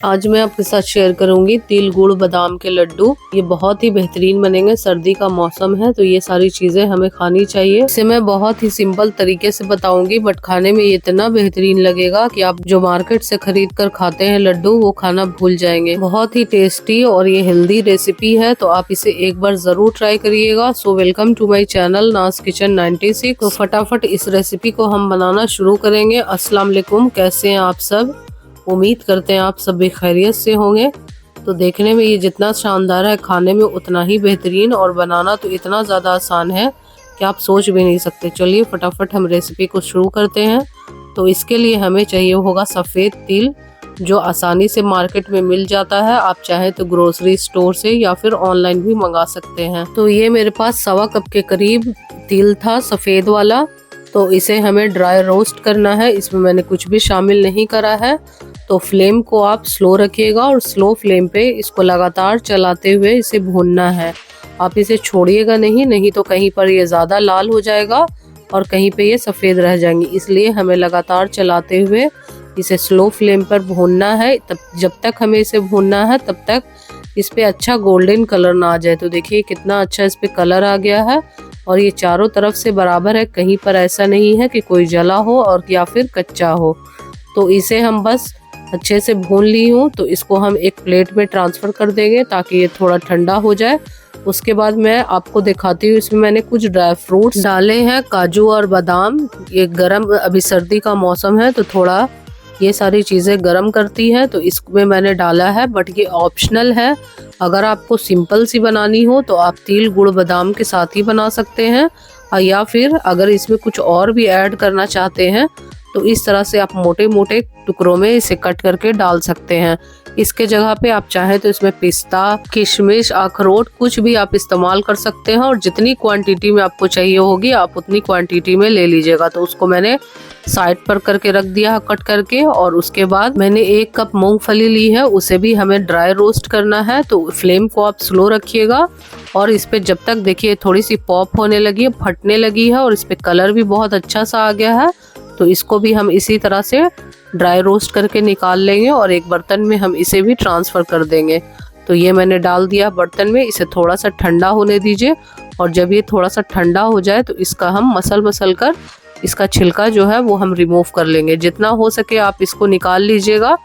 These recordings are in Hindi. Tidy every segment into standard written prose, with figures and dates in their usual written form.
आज मैं आपके साथ शेयर करूंगी तिल गुड़ बादाम के लड्डू। ये बहुत ही बेहतरीन बनेंगे। सर्दी का मौसम है तो ये सारी चीजें हमें खानी चाहिए। इसे मैं बहुत ही सिंपल तरीके से बताऊंगी, बट खाने में ये इतना बेहतरीन लगेगा कि आप जो मार्केट से खरीद कर खाते हैं लड्डू, वो खाना भूल जाएंगे। बहुत ही टेस्टी और ये हेल्दी रेसिपी है, तो आप इसे एक बार जरूर ट्राई करिएगा। So welcome to my channel Naaz kitchen 96। तो फटाफट इस रेसिपी को हम बनाना शुरू करेंगे। अस्सलाम वालेकुम, कैसे हैं आप सब? उम्मीद करते हैं आप सब भी खैरियत से होंगे। तो देखने में ये जितना शानदार है, खाने में उतना ही बेहतरीन, और बनाना तो इतना ज़्यादा आसान है कि आप सोच भी नहीं सकते। चलिए फटाफट हम रेसिपी को शुरू करते हैं। तो इसके लिए हमें चाहिए होगा सफ़ेद तिल, जो आसानी से मार्केट में मिल जाता है। आप चाहे तो ग्रोसरी स्टोर से या फिर ऑनलाइन भी मंगा सकते हैं। तो ये मेरे पास 1.25 कप के करीब तिल था, सफ़ेद वाला। तो इसे हमें ड्राई रोस्ट करना है। इसमें मैंने कुछ भी शामिल नहीं करा है। तो फ्लेम को आप स्लो रखिएगा और स्लो फ्लेम पे इसको लगातार चलाते हुए इसे भूनना है। आप इसे छोड़िएगा नहीं तो कहीं पर ये ज़्यादा लाल हो जाएगा और कहीं पे ये सफ़ेद रह जाएंगी। इसलिए हमें लगातार चलाते हुए इसे स्लो फ्लेम पर भूनना है। तब जब तक हमें इसे भूनना है तब तक इस पे अच्छा गोल्डन कलर ना आ जाए। तो देखिए कितना अच्छा इस पे कलर आ गया है, और ये चारों तरफ से बराबर है। कहीं पर ऐसा नहीं है कि कोई जला हो और या फिर कच्चा हो। तो इसे हम बस अच्छे से भून ली हूँ। तो इसको हम एक प्लेट में ट्रांसफ़र कर देंगे ताकि ये थोड़ा ठंडा हो जाए। उसके बाद मैं आपको दिखाती हूँ, इसमें मैंने कुछ ड्राई फ्रूट्स डाले हैं, काजू और बादाम। ये गरम, अभी सर्दी का मौसम है तो थोड़ा ये सारी चीज़ें गरम करती है, तो इसमें मैंने डाला है। बट ये ऑप्शनल है। अगर आपको सिंपल सी बनानी हो तो आप तिल गुड़ बादाम के साथ ही बना सकते हैं, या फिर अगर इसमें कुछ और भी ऐड करना चाहते हैं तो इस तरह से आप मोटे मोटे टुकड़ों में इसे कट करके डाल सकते हैं। इसके जगह पे आप चाहे तो इसमें पिस्ता, किशमिश, अखरोट कुछ भी आप इस्तेमाल कर सकते हैं, और जितनी क्वांटिटी में आपको चाहिए होगी आप उतनी क्वांटिटी में ले लीजिएगा। तो उसको मैंने साइड पर करके रख दिया कट करके। और उसके बाद मैंने 1 कप मूंगफली ली है, उसे भी हमें ड्राई रोस्ट करना है। तो फ्लेम को आप स्लो रखिएगा, और इस पे जब तक देखिए थोड़ी सी पॉप होने लगी है, फटने लगी है, और इस पे कलर भी बहुत अच्छा सा आ गया है। तो इसको भी हम इसी तरह से ड्राई रोस्ट करके निकाल लेंगे, और एक बर्तन में हम इसे भी ट्रांसफ़र कर देंगे। तो ये मैंने डाल दिया बर्तन में। इसे थोड़ा सा ठंडा होने दीजिए, और जब ये थोड़ा सा ठंडा हो जाए तो इसका हम मसल कर इसका छिलका जो है वो हम रिमूव कर लेंगे। जितना हो सके आप इसको निकाल लीजिएगा।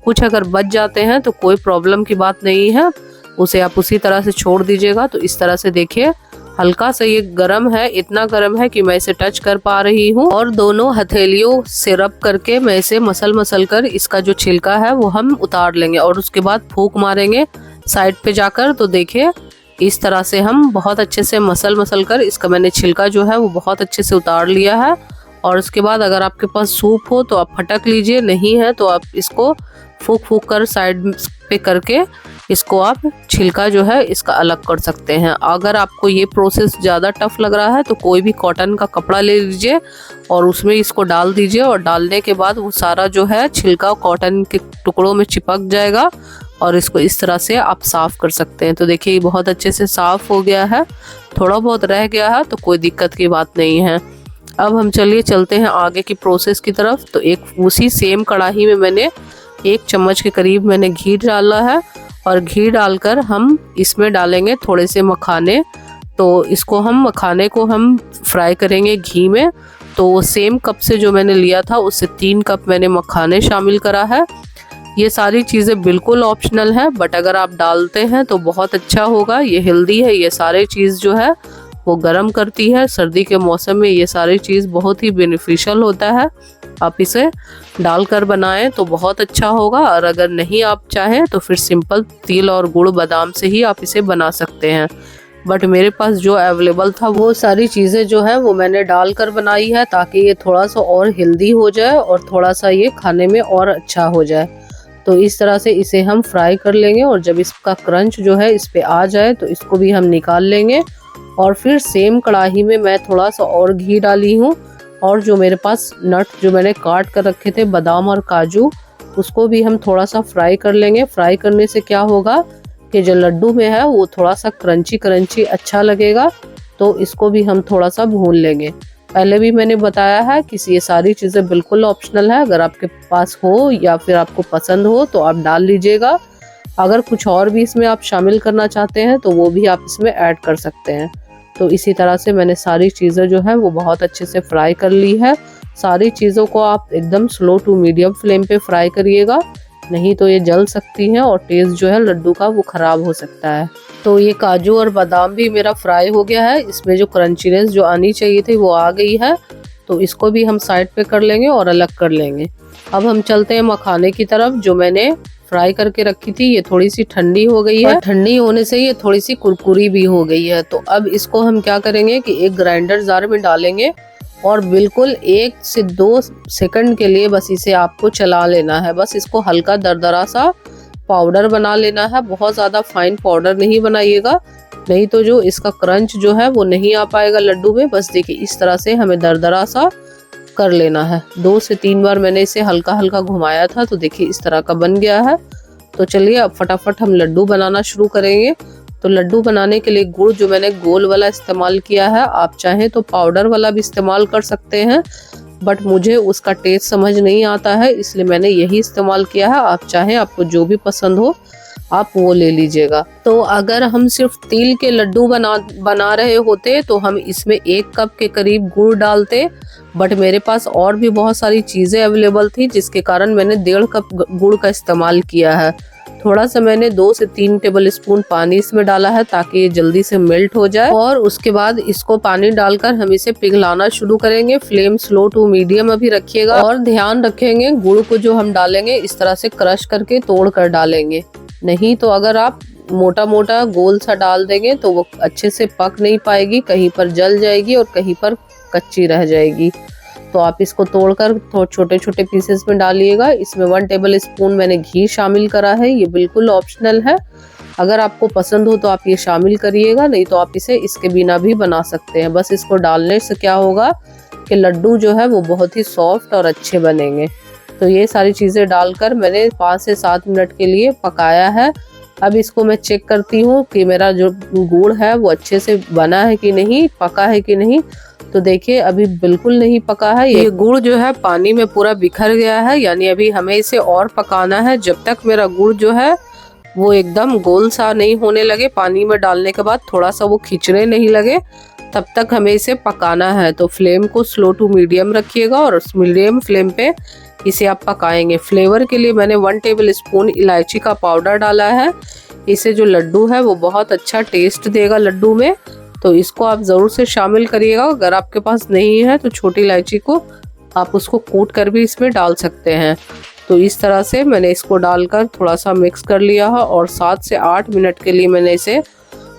कुछ अगर बच जाते हैं तो कोई प्रॉब्लम की बात नहीं है, उसे आप उसी तरह से छोड़ दीजिएगा। तो इस तरह से देखिए हल्का सा ये गरम है, इतना गरम है कि मैं इसे टच कर पा रही हूँ, और दोनों हथेलियों से रब करके मैं इसे मसल कर इसका जो छिलका है वो हम उतार लेंगे, और उसके बाद फूंक मारेंगे साइड पे जाकर। तो देखिए इस तरह से हम बहुत अच्छे से मसल कर इसका मैंने छिलका जो है वो बहुत अच्छे से उतार लिया है। और उसके बाद अगर आपके पास सूप हो तो आप फटक लीजिए, नहीं है तो आप इसको फूंक कर साइड पे करके इसको आप छिलका जो है इसका अलग कर सकते हैं। अगर आपको ये प्रोसेस ज़्यादा टफ लग रहा है तो कोई भी कॉटन का कपड़ा ले लीजिए और उसमें इसको डाल दीजिए, और डालने के बाद वो सारा जो है छिलका कॉटन के टुकड़ों में चिपक जाएगा, और इसको इस तरह से आप साफ़ कर सकते हैं। तो देखिए ये बहुत अच्छे से साफ़ हो गया है। थोड़ा बहुत रह गया है तो कोई दिक्कत की बात नहीं है। अब हम चलिए चलते हैं आगे की प्रोसेस की तरफ। तो एक उसी सेम कढ़ाई में मैंने 1 चम्मच के करीब मैंने घी डाला है, और घी डालकर हम इसमें डालेंगे थोड़े से मखाने। तो इसको हम मखाने को हम फ्राई करेंगे घी में। तो सेम कप से जो मैंने लिया था उससे 3 कप मैंने मखाने शामिल करा है। ये सारी चीज़ें बिल्कुल ऑप्शनल है, बट अगर आप डालते हैं तो बहुत अच्छा होगा। ये हेल्दी है, ये सारे चीज़ जो है वो गर्म करती है। सर्दी के मौसम में ये सारी चीज़ बहुत ही बेनिफिशियल होता है। आप इसे डालकर बनाएं तो बहुत अच्छा होगा, और अगर नहीं आप चाहें तो फिर सिंपल तिल और गुड़ बादाम से ही आप इसे बना सकते हैं। बट मेरे पास जो अवेलेबल था वो सारी चीज़ें जो है वो मैंने डालकर बनाई है, ताकि ये थोड़ा सा और हेल्दी हो जाए और थोड़ा सा ये खाने में और अच्छा हो जाए। तो इस तरह से इसे हम फ्राई कर लेंगे, और जब इसका क्रंच जो है इस पे आ जाए तो इसको भी हम निकाल लेंगे। और फिर सेम कढ़ाई में मैं थोड़ा सा और घी डाली हूँ, और जो मेरे पास नट जो मैंने काट कर रखे थे बादाम और काजू, उसको भी हम थोड़ा सा फ्राई कर लेंगे। फ्राई करने से क्या होगा कि जो लड्डू में है वो थोड़ा सा क्रंची अच्छा लगेगा। तो इसको भी हम थोड़ा सा भून लेंगे। पहले भी मैंने बताया है कि ये सारी चीज़ें बिल्कुल ऑप्शनल है, अगर आपके पास हो या फिर आपको पसंद हो तो आप डाल लीजिएगा। अगर कुछ और भी इसमें आप शामिल करना चाहते हैं तो वो भी आप इसमें ऐड कर सकते हैं। तो इसी तरह से मैंने सारी चीज़ें जो है वो बहुत अच्छे से फ्राई कर ली है। सारी चीज़ों को आप एकदम स्लो टू मीडियम फ्लेम पे फ्राई करिएगा, नहीं तो ये जल सकती हैं और टेस्ट जो है लड्डू का वो ख़राब हो सकता है। तो ये काजू और बादाम भी मेरा फ्राई हो गया है, इसमें जो क्रंचीनेस जो आनी चाहिए थी वो आ गई है। तो इसको भी हम साइड पे कर लेंगे और अलग कर लेंगे। अब हम चलते हैं मखाने की तरफ। जो मैंने फ्राई करके रखी थी ये थोड़ी सी ठंडी हो गई है, ठंडी होने से ये थोड़ी सी कुरकुरी भी हो गई है। तो अब इसको हम क्या करेंगे कि एक ग्राइंडर जार में डालेंगे और बिल्कुल 1 से 2 सेकंड के लिए बस इसे आपको चला लेना है। बस इसको हल्का दरदरा सा पाउडर बना लेना है, बहुत ज़्यादा फाइन पाउडर नहीं बनाइएगा, नहीं तो जो इसका क्रंच जो है वो नहीं आ पाएगा लड्डू में। बस देखिए इस तरह से हमें दरदरा सा कर लेना है। 2 से 3 बार मैंने इसे हल्का हल्का घुमाया था, तो देखिए इस तरह का बन गया है। तो चलिए अब फटाफट हम लड्डू बनाना शुरू करेंगे। तो लड्डू बनाने के लिए गुड़ जो मैंने गोल वाला इस्तेमाल किया है, आप चाहें तो पाउडर वाला भी इस्तेमाल कर सकते हैं, बट मुझे उसका टेस्ट समझ नहीं आता है इसलिए मैंने यही इस्तेमाल किया है। आप चाहें, आपको जो भी पसंद हो आप वो ले लीजिएगा। तो अगर हम सिर्फ तिल के लड्डू बना रहे होते तो हम इसमें 1 कप के करीब गुड़ डालते, बट मेरे पास और भी बहुत सारी चीज़ें अवेलेबल थी जिसके कारण मैंने 1.5 कप गुड़ का इस्तेमाल किया है। थोड़ा सा मैंने 2 से 3 टेबल स्पून पानी इसमें डाला है ताकि ये जल्दी से मेल्ट हो जाए, और उसके बाद इसको पानी डालकर हम इसे पिघलाना शुरू करेंगे। फ्लेम स्लो टू मीडियम अभी रखिएगा और ध्यान रखेंगे गुड़ को जो हम डालेंगे इस तरह से क्रश करके तोड़ कर डालेंगे, नहीं तो अगर आप मोटा मोटा गोल सा डाल देंगे तो वो अच्छे से पक नहीं पाएगी, कहीं पर जल जाएगी और कहीं पर कच्ची रह जाएगी। तो आप इसको तोड़कर छोटे छोटे पीसेस में डालिएगा। इसमें 1 टेबल स्पून मैंने घी शामिल करा है, ये बिल्कुल ऑप्शनल है, अगर आपको पसंद हो तो आप ये शामिल करिएगा, नहीं तो आप इसे इसके बिना भी बना सकते हैं। बस इसको डालने से क्या होगा कि लड्डू जो है वो बहुत ही सॉफ्ट और अच्छे बनेंगे। तो ये सारी चीज़ें डालकर मैंने 5 से 7 मिनट के लिए पकाया है। अब इसको मैं चेक करती हूँ कि मेरा जो गुड़ है वो अच्छे से बना है कि नहीं, पका है कि नहीं। तो देखिए अभी बिल्कुल नहीं पका है, ये गुड़ जो है पानी में पूरा बिखर गया है, यानी अभी हमें इसे और पकाना है। जब तक मेरा गुड़ जो है वो एकदम गोल सा नहीं होने लगे, पानी में डालने के बाद थोड़ा सा वो खिंचने नहीं लगे, तब तक हमें इसे पकाना है। तो फ्लेम को स्लो टू मीडियम रखिएगा और उस मीडियम फ्लेम पे इसे आप पकाएंगे। फ्लेवर के लिए मैंने 1 टेबल स्पून इलायची का पाउडर डाला है, इससे जो लड्डू है वो बहुत अच्छा टेस्ट देगा लड्डू में, तो इसको आप ज़रूर से शामिल करिएगा। अगर आपके पास नहीं है तो छोटी इलायची को आप उसको कूट कर भी इसमें डाल सकते हैं। तो इस तरह से मैंने इसको डालकर थोड़ा सा मिक्स कर लिया है और 7 से 8 मिनट के लिए मैंने इसे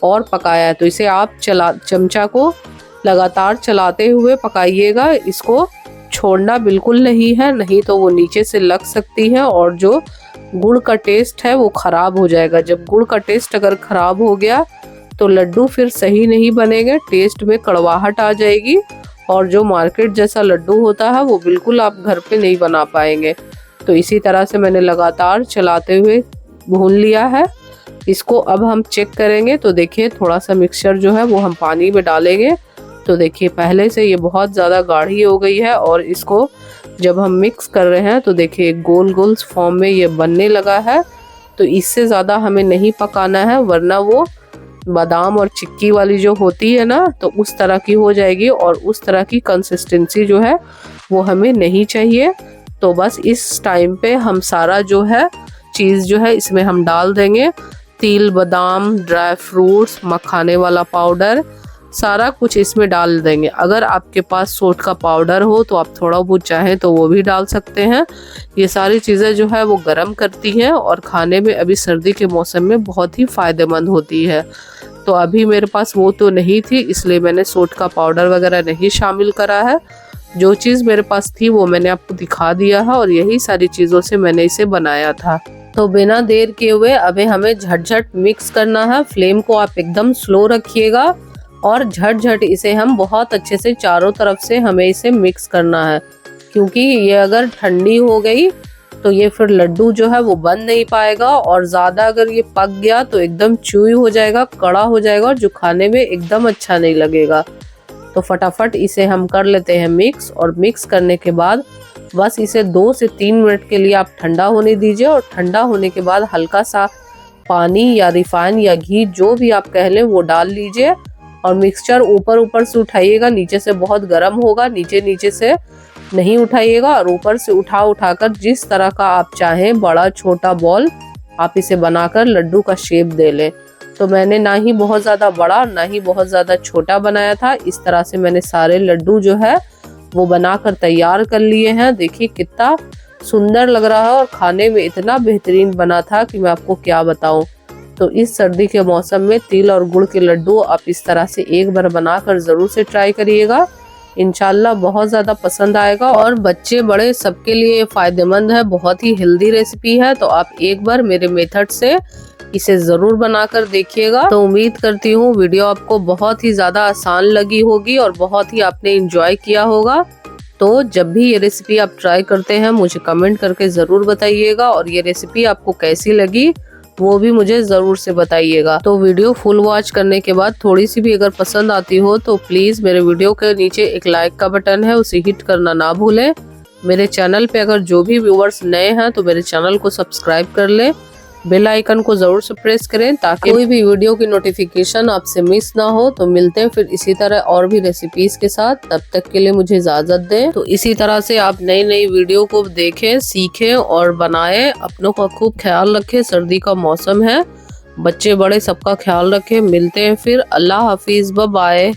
और पकाया है। तो इसे आप चमचा को लगातार चलाते हुए पकाइएगा, इसको छोड़ना बिल्कुल नहीं है, नहीं तो वो नीचे से लग सकती है और जो गुड़ का टेस्ट है वो ख़राब हो जाएगा। जब गुड़ का टेस्ट अगर ख़राब हो गया तो लड्डू फिर सही नहीं बनेंगे, टेस्ट में कड़वाहट आ जाएगी और जो मार्केट जैसा लड्डू होता है वो बिल्कुल आप घर पे नहीं बना पाएंगे। तो इसी तरह से मैंने लगातार चलाते हुए भून लिया है। इसको अब हम चेक करेंगे, तो देखिए थोड़ा सा मिक्सचर जो है वो हम पानी में डालेंगे। तो देखिए पहले से ये बहुत ज़्यादा गाढ़ी हो गई है और इसको जब हम मिक्स कर रहे हैं तो देखिए गोल गोल फॉर्म में ये बनने लगा है। तो इससे ज़्यादा हमें नहीं पकाना है, वरना वो बादाम और चिक्की वाली जो होती है ना, तो उस तरह की हो जाएगी और उस तरह की कंसिस्टेंसी जो है वो हमें नहीं चाहिए। तो बस इस टाइम पे हम सारा जो है चीज़ जो है इसमें हम डाल देंगे, तिल, बादाम, ड्राई फ्रूट्स, मखाने वाला पाउडर, सारा कुछ इसमें डाल देंगे। अगर आपके पास सोंठ का पाउडर हो तो आप थोड़ा बहुत चाहें तो वो भी डाल सकते हैं। ये सारी चीज़ें जो है वो गर्म करती हैं और खाने में अभी सर्दी के मौसम में बहुत ही फ़ायदेमंद होती है। तो अभी मेरे पास वो तो नहीं थी, इसलिए मैंने सोंठ का पाउडर वगैरह नहीं शामिल करा है। जो चीज़ मेरे पास थी वो मैंने आपको दिखा दिया है और यही सारी चीज़ों से मैंने इसे बनाया था। तो बिना देर किए हुए अभी हमें झटझट मिक्स करना है। फ्लेम को आप एकदम स्लो रखिएगा और झटझट इसे हम बहुत अच्छे से चारों तरफ से हमें इसे मिक्स करना है, क्योंकि ये अगर ठंडी हो गई तो ये फिर लड्डू जो है वो बन नहीं पाएगा और ज़्यादा अगर ये पक गया तो एकदम च्यूई हो जाएगा, कड़ा हो जाएगा और जो खाने में एकदम अच्छा नहीं लगेगा। तो फटाफट इसे हम कर लेते हैं मिक्स। और मिक्स करने के बाद बस इसे 2 से 3 मिनट के लिए आप ठंडा होने दीजिए। और ठंडा होने के बाद हल्का सा पानी या रिफाइन या घी जो भी आप कह लें वो डाल लीजिए। और मिक्सचर ऊपर ऊपर से उठाइएगा, नीचे से बहुत गर्म होगा, नीचे नीचे से नहीं उठाइएगा। और ऊपर से उठाकर जिस तरह का आप चाहें बड़ा छोटा बॉल आप इसे बनाकर लड्डू का शेप दे लें। तो मैंने ना ही बहुत ज़्यादा बड़ा ना ही बहुत ज़्यादा छोटा बनाया था। इस तरह से मैंने सारे लड्डू जो है वो बनाकर तैयार कर लिए हैं। देखिए कितना सुंदर लग रहा है और खाने में इतना बेहतरीन बना था कि मैं आपको क्या बताऊं। तो इस सर्दी के मौसम में तिल और गुड़ के लड्डू आप इस तरह से एक बार बनाकर ज़रूर से ट्राई करिएगा। इंशाल्लाह बहुत ज़्यादा पसंद आएगा और बच्चे बड़े सबके लिए फ़ायदेमंद है। बहुत ही हेल्दी रेसिपी है। तो आप एक बार मेरे मेथड से इसे ज़रूर बनाकर देखिएगा। तो उम्मीद करती हूँ वीडियो आपको बहुत ही ज़्यादा आसान लगी होगी और बहुत ही आपने इंजॉय किया होगा। तो जब भी ये रेसिपी आप ट्राई करते हैं मुझे कमेंट करके ज़रूर बताइएगा। और ये रेसिपी आपको कैसी लगी वो भी मुझे ज़रूर से बताइएगा। तो वीडियो फुल वॉच करने के बाद थोड़ी सी भी अगर पसंद आती हो तो प्लीज़ मेरे वीडियो के नीचे एक लाइक का बटन है उसे हिट करना ना भूलें। मेरे चैनल पे अगर जो भी व्यूअर्स नए हैं तो मेरे चैनल को सब्सक्राइब कर लें। बेल आइकन को ज़रूर से प्रेस करें ताकि कोई भी वीडियो की नोटिफिकेशन आपसे मिस ना हो। तो मिलते हैं फिर इसी तरह और भी रेसिपीज के साथ। तब तक के लिए मुझे इजाज़त दें। तो इसी तरह से आप नई नई वीडियो को देखें, सीखें और बनाएं। अपनों का खूब ख्याल रखें। सर्दी का मौसम है, बच्चे बड़े सबका ख्याल रखें। मिलते हैं फिर। अल्लाह हाफिज़, बाय बाय।